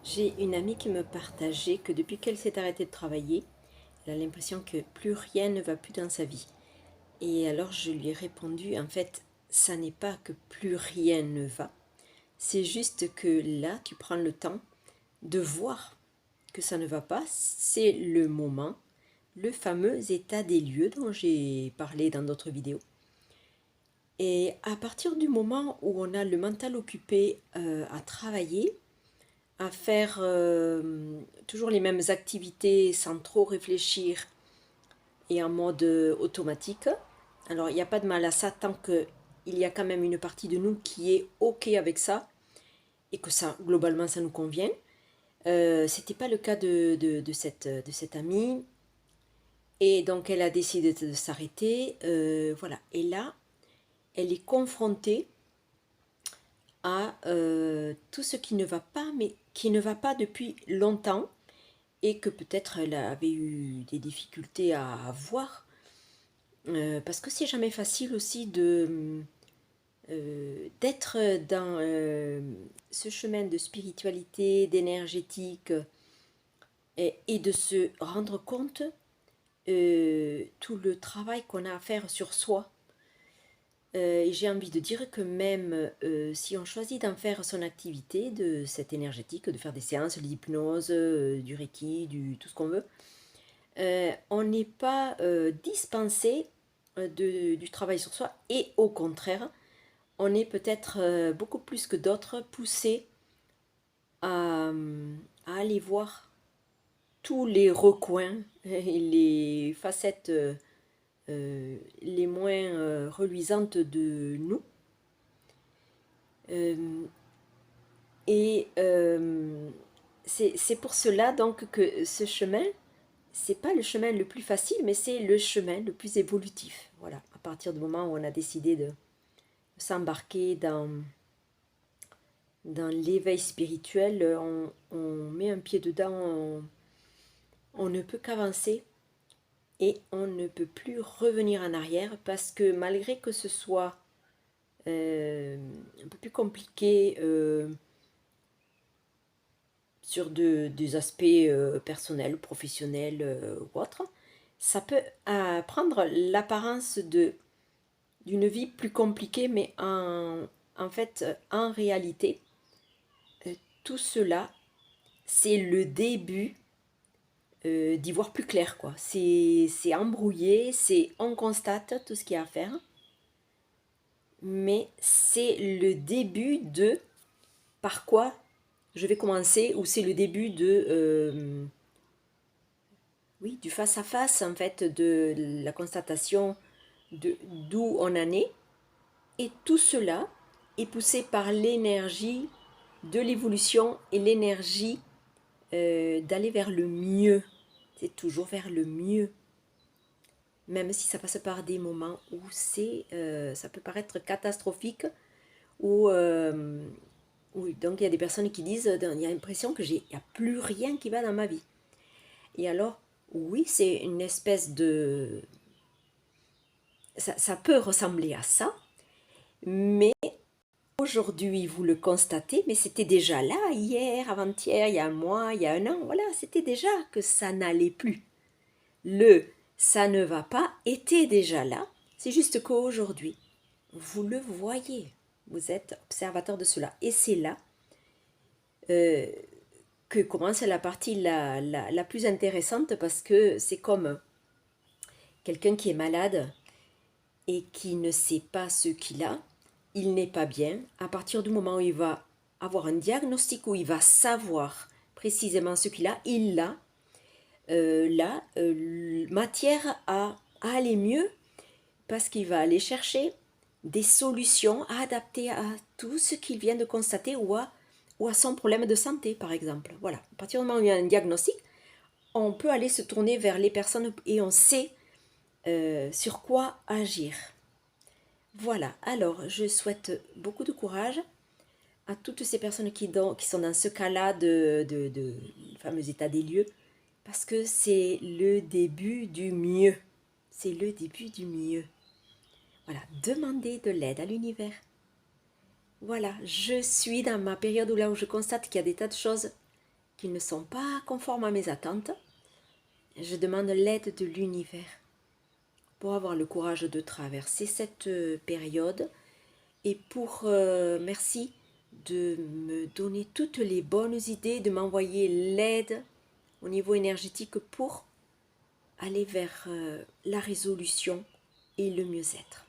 J'ai une amie qui me partageait que depuis qu'elle s'est arrêtée de travailler, elle a l'impression que plus rien ne va plus dans sa vie. Et alors je lui ai répondu, en fait, ça n'est pas que plus rien ne va, c'est juste que là, tu prends le temps de voir que ça ne va pas, c'est le moment, le fameux état des lieux dont j'ai parlé dans d'autres vidéos. Et à partir du moment où on a le mental occupé à travailler, à faire toujours les mêmes activités sans trop réfléchir et en mode automatique. Alors il n'y a pas de mal à ça tant qu'il y a quand même une partie de nous qui est OK avec ça et que ça, globalement, ça nous convient. C'était pas le cas de cette amie. Et donc elle a décidé de s'arrêter. Voilà. Et là, elle est confrontée à tout ce qui ne va pas, mais qui ne va pas depuis longtemps et que peut-être elle avait eu des difficultés à voir. Parce que c'est jamais facile aussi d'être dans ce chemin de spiritualité, d'énergétique et de se rendre compte tout le travail qu'on a à faire sur soi. Et j'ai envie de dire que même si on choisit d'en faire son activité, de cette énergétique, de faire des séances, de l'hypnose, du reiki, tout ce qu'on veut, on n'est pas dispensé du travail sur soi et au contraire, on est peut-être beaucoup plus que d'autres poussé à, à aller voir tous les recoins et les facettes les moins reluisantes de nous. Euh, et c'est pour cela donc que ce chemin, c'est pas le chemin le plus facile, mais c'est le chemin le plus évolutif. Voilà, à partir du moment où on a décidé de s'embarquer dans l'éveil spirituel, on met un pied dedans, on ne peut qu'avancer et on ne peut plus revenir en arrière parce que malgré que ce soit un peu plus compliqué sur des aspects personnels, professionnels ou autres, ça peut prendre l'apparence d'une vie plus compliquée, mais en fait, en réalité, tout cela, c'est le début d'y voir plus clair, quoi. C'est embrouillé, on constate tout ce qu'il y a à faire, mais c'est le début de par quoi je vais commencer, ou c'est le début oui, du face à face, en fait, de la constatation de d'où on en est. Et tout cela est poussé par l'énergie de l'évolution et l'énergie d'aller vers le mieux. C'est toujours vers le mieux. Même si ça passe par des moments où ça peut paraître catastrophique, où donc il y a des personnes qui disent, il y a l'impression que il n'y a plus rien qui va dans ma vie. Et alors, oui, c'est une espèce de... ça peut ressembler à ça, mais aujourd'hui, vous le constatez, mais c'était déjà là, hier, avant-hier, il y a un mois, il y a un an, voilà, c'était déjà que ça n'allait plus. Le ça ne va pas était déjà là, c'est juste qu'aujourd'hui, vous le voyez, vous êtes observateur de cela. Et c'est là euh, que commence la partie la plus intéressante parce que c'est comme quelqu'un qui est malade et qui ne sait pas ce qu'il a, il n'est pas bien. À partir du moment où il va avoir un diagnostic, où il va savoir précisément ce qu'il a, il a matière à aller mieux parce qu'il va aller chercher des solutions à adapter à tout ce qu'il vient de constater ou à son problème de santé, par exemple. Voilà, à partir du moment où il y a un diagnostic, on peut aller se tourner vers les personnes et on sait sur quoi agir. Voilà, alors je souhaite beaucoup de courage à toutes ces personnes qui sont dans ce cas-là de fameux état des lieux, parce que c'est le début du mieux. C'est le début du mieux. Voilà, demandez de l'aide à l'univers. Voilà, je suis dans ma période où je constate qu'il y a des tas de choses qui ne sont pas conformes à mes attentes, je demande l'aide de l'univers pour avoir le courage de traverser cette période et pour, merci, de me donner toutes les bonnes idées, de m'envoyer l'aide au niveau énergétique pour aller vers la résolution et le mieux-être.